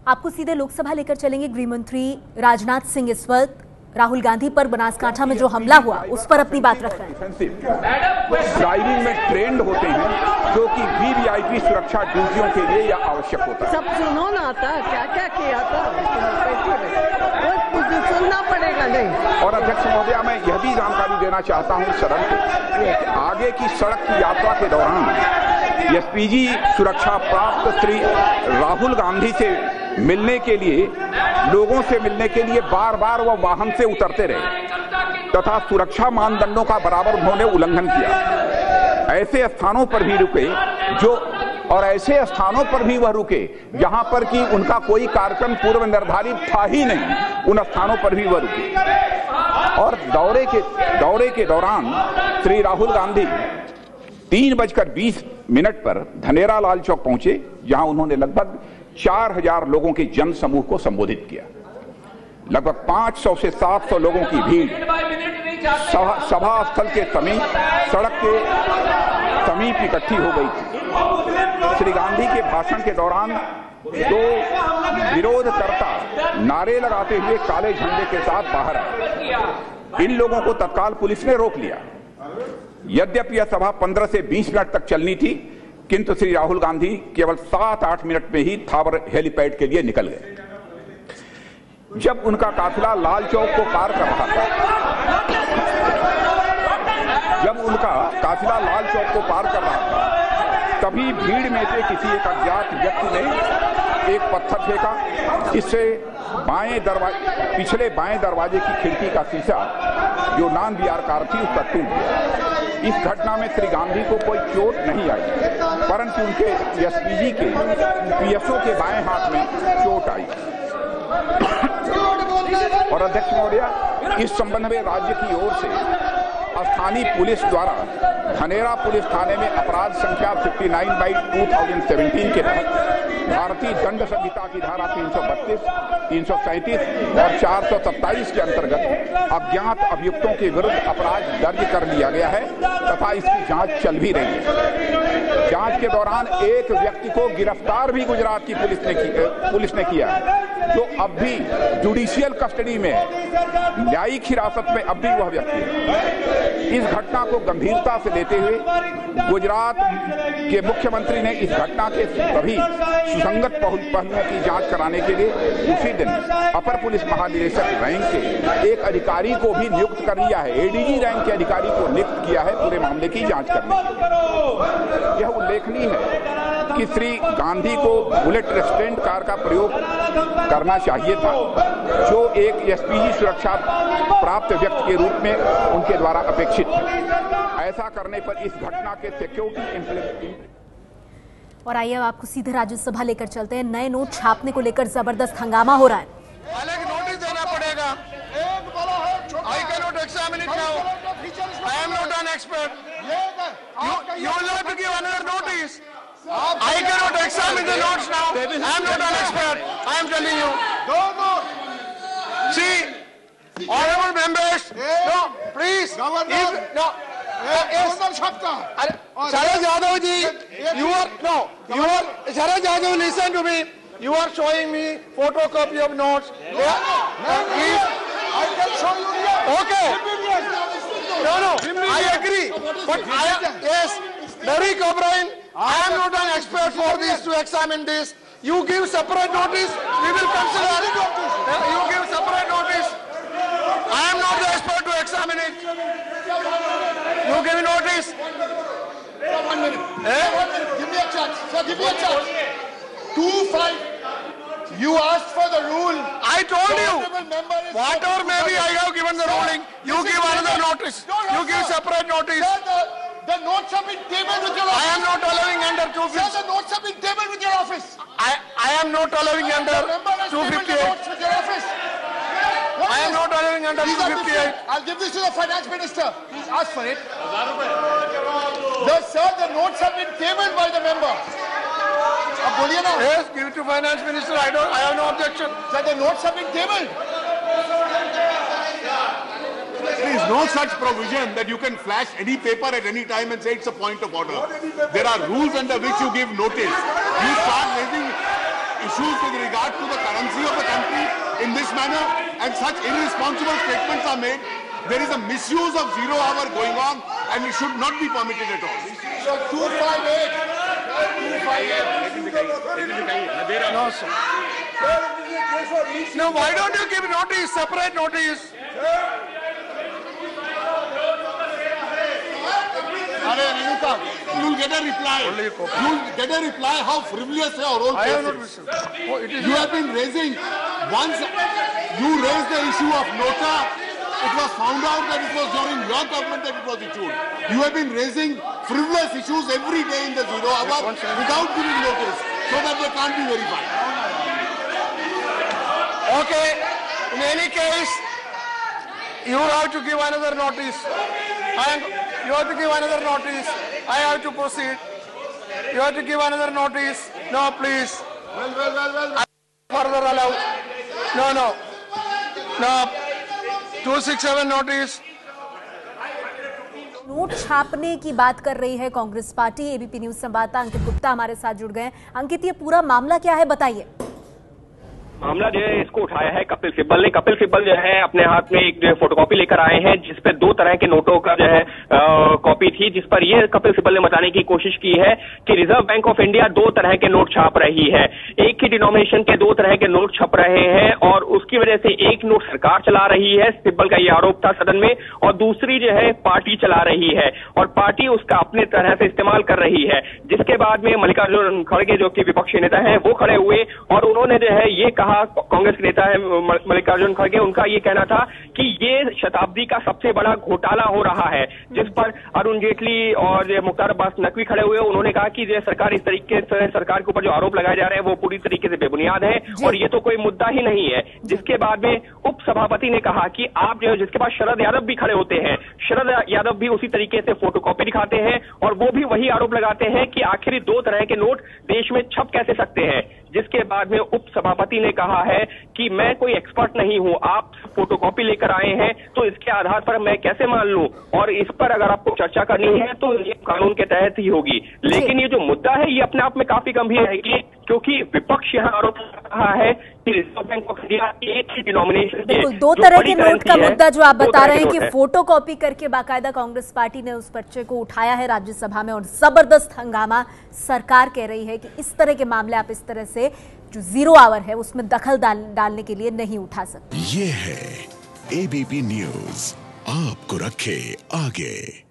आपको सीधे लोकसभा लेकर चलेंगे। गृह मंत्री राजनाथ सिंह इस वक्त राहुल गांधी पर बनासकांठा में जो हमला हुआ उस पर अपनी बात रख रहे हैं। ड्राइविंग में ट्रेंड होते हैं जो कि वीवीआईपी सुरक्षा ड्यूटियों के लिए यह आवश्यक होता है। सब सुनो ना था, क्या क्या किया था कुछ सुनना पड़ेगा नहीं। और अध्यक्ष महोदया, मैं यह भी जानकारी देना चाहता हूं सदन को, आगे की सड़क की यात्रा के दौरान एसपीजी सुरक्षा प्राप्त श्री राहुल गांधी से मिलने के लिए, लोगों से मिलने के लिए बार बार वह वाहन से उतरते रहे तथा सुरक्षा मानदंडों का बराबर उन्होंने उल्लंघन किया। ऐसे स्थानों पर भी रुके और ऐसे स्थानों पर भी वह रुके जहां पर कि उनका कोई कार्यक्रम पूर्व निर्धारित था ही नहीं, उन स्थानों पर भी वह रुके। और दौरे के दौरान श्री राहुल गांधी 3:20 पर धनेरा लाल चौक पहुंचे, जहां उन्होंने लगभग 4000 लोगों के जन समूह को संबोधित किया। लगभग 500 से 700 लोगों की भीड़ सभा स्थल के समीप, सड़क के समीप इकट्ठी हो गई थी। श्री गांधी के भाषण के दौरान दो विरोधकर्ता नारे लगाते हुए काले झंडे के साथ बाहर आए। इन लोगों को तत्काल पुलिस ने रोक लिया। यद्यपि यह सभा 15 से 20 मिनट तक चलनी थी, किंतु श्री राहुल गांधी केवल 7-8 मिनट में ही थावर हेलीपैड के लिए निकल गए। जब उनका काफिला लाल चौक को पार कर रहा था, तभी भीड़ में से किसी एक अज्ञात व्यक्ति ने एक पत्थर फेंका, जिससे पिछले बाएं दरवाजे की खिड़की का शीशा जो नॉन बीआर कार थी उस पर टूट गया। इस घटना में श्री गांधी को कोई चोट नहीं आई, परंतु उनके एसपीजी के पीएसओ के बाएं हाथ में चोट आई। और अध्यक्ष महोदया, इस संबंध में राज्य की ओर से स्थानीय पुलिस द्वारा धनेरा पुलिस थाने में अपराध संख्या 59/2017 के तहत भारतीय दंड संहिता की धारा 332, 337 और 427 के अंतर्गत अज्ञात अभियुक्तों के विरुद्ध अपराध दर्ज कर लिया गया है तथा इसकी जांच चल भी रही है। जांच के दौरान एक व्यक्ति को गिरफ्तार भी गुजरात की पुलिस ने किया है, जो अब भी जुडिशियल कस्टडी में है, न्यायिक हिरासत में अब भी वह व्यक्ति है। इस घटना को गंभीरता से लेते हुए गुजरात के मुख्यमंत्री ने इस घटना के सभी सुसंगत पहलुओं की जांच कराने के लिए उसी दिन अपर पुलिस महानिदेशक रैंक के एक अधिकारी को भी नियुक्त कर लिया है। एडीजी रैंक के अधिकारी को नियुक्त किया है पूरे मामले की जांच करने के लिए। यह उल्लेखनीय है कि श्री गांधी को बुलेट रेस्ट्रेंट कार का प्रयोग करना चाहिए था, जो एक एसपीजी सुरक्षा प्राप्त व्यक्ति के रूप में उनके द्वारा अपेक्षित है। ऐसा करने पर इस घटना के सिक्योरिटी और आइए अब आपको सीधे राज्यसभा लेकर चलते हैं। नए नोट छापने को लेकर जबरदस्त हंगामा हो रहा है। नोटिस देना पड़ेगा। I cannot examine it now. I am not an expert. You will have to give another notice. I cannot examine the notes now. I am not an expert. I am telling you. See, honorable members. No, please. Sharad Yadav ji, Sharad Yadav, listen to me. You are showing me photocopy of notes. Please. I can show you here. Okay. No, I agree. But yes, Derek O'Brien, I am not an expert for this to examine this. You give separate notice, we will consider. You give separate notice. I am not the expert to examine it. You give notice. 1 minute. 1 minute. Give me a chance. Sir, give me a chance. 2-5. You asked for the rule. I told you. Whatever maybe I have given the ruling. You give another notice. You give separate notice. Sir, the notes have been tabled with your office. I am not allowing under 250. Sir, the notes have been tabled with your office. I am not allowing under 258. I am not allowing under 258. I'll give this to the finance minister. Please ask for it. Sir, the notes have been tabled by the member. Yes, give it to finance minister. I have no objection. Sir, the notes have been tabled. There is no such provision that you can flash any paper at any time and say it's a point of order. There are rules under which you give notice. You start raising issues with regard to the currency of the country in this manner and such irresponsible statements are made, there is a misuse of zero hour going on and it should not be permitted at all. So 258. 258. No, sir. Now, why don't you give notice, separate notice? You will get a reply. You will get a reply how frivolous your whole I case have not is. received. Oh, it is You have been raising, once you raised the issue of Nota, it was found out that it was during your government that it was issued. You have been raising frivolous issues every day in the zero hour without giving notice so that they can't be verified. Okay, in any case, you have to give another notice. You have to give another notice. I have to proceed. You have to give another notice. No, please. Well. Further allow. No. 267 notice. Note छापने की बात कर रही है Congress party. ABP news संवाददाता अंकित गुप्ता हमारे साथ जुड़ गए। अंकित, ये पूरा मामला क्या है, बताइए। मामला जो है इसको उठाया है कपिल सिब्बल ने। कपिल सिब्बल जो है अपने हाथ में एक जो है फोटोकॉपी लेकर आए हैं जिसपे दो तरह के नोटों का जो है कॉपी थी, जिस पर ये कपिल सिब्बल ने बताने की कोशिश की है कि रिजर्व बैंक ऑफ इंडिया दो तरह के नोट छाप रही है। एक ही डिनोमिनेशन के दो तरह के नोट छप रहे हैं और उसकी वजह से एक नोट सरकार चला रही है, सिब्बल का ये आरोप था सदन में, और दूसरी जो है पार्टी चला रही है और पार्टी उसका अपने तरह से इस्तेमाल कर रही है। जिसके बाद में मल्लिकार्जुन खड़गे जो कि विपक्षी नेता है वो खड़े हुए और उन्होंने जो है ये कांग्रेस के नेता है मल्लिकार्जुन खड़गे, उनका ये कहना था कि ये शताब्दी का सबसे बड़ा घोटाला हो रहा है, जिस पर अरुण जेटली और मुख्तार अब्बास नकवी खड़े हुए। उन्होंने कहा कि जो सरकार इस तरीके से सरकार के ऊपर जो आरोप लगाए जा रहे हैं वो पूरी तरीके से बेबुनियाद है और ये तो कोई मुद्दा ही नहीं है। जिसके बाद में उप सभापति ने कहा कि आप जो है, जिसके पास शरद यादव भी खड़े होते हैं, शरद यादव भी उसी तरीके से फोटोकॉपी दिखाते हैं और वो भी वही आरोप लगाते हैं कि आखिर दो तरह के नोट देश में छप कैसे सकते हैं। जिसके बाद में उप सभापति ने कहा है कि मैं कोई एक्सपर्ट नहीं हूं, आप फोटोकॉपी लेकर आए हैं तो इसके आधार पर मैं कैसे मान लूं, और इस पर अगर आपको चर्चा करनी है तो ये कानून के तहत ही होगी। लेकिन ये जो मुद्दा है ये अपने आप में काफी गंभीर है क्योंकि विपक्ष यहाँ आरोप लगा रहा है कि रिजर्व बैंक ऑफ इंडिया एक ही डिनोमिनेशन के दो तरह के नोट का मुद्दा जो आप बता रहे हैं कि फोटोकॉपी करके बाकायदा कांग्रेस पार्टी ने उस पर्चे को उठाया है राज्यसभा में और जबरदस्त हंगामा सरकार कह रही है कि इस तरह के मामले आप इस तरह से जो जीरो आवर है उसमें दखल डालने के लिए नहीं उठा सकते। ये है एबीपी न्यूज, आपको रखे आगे।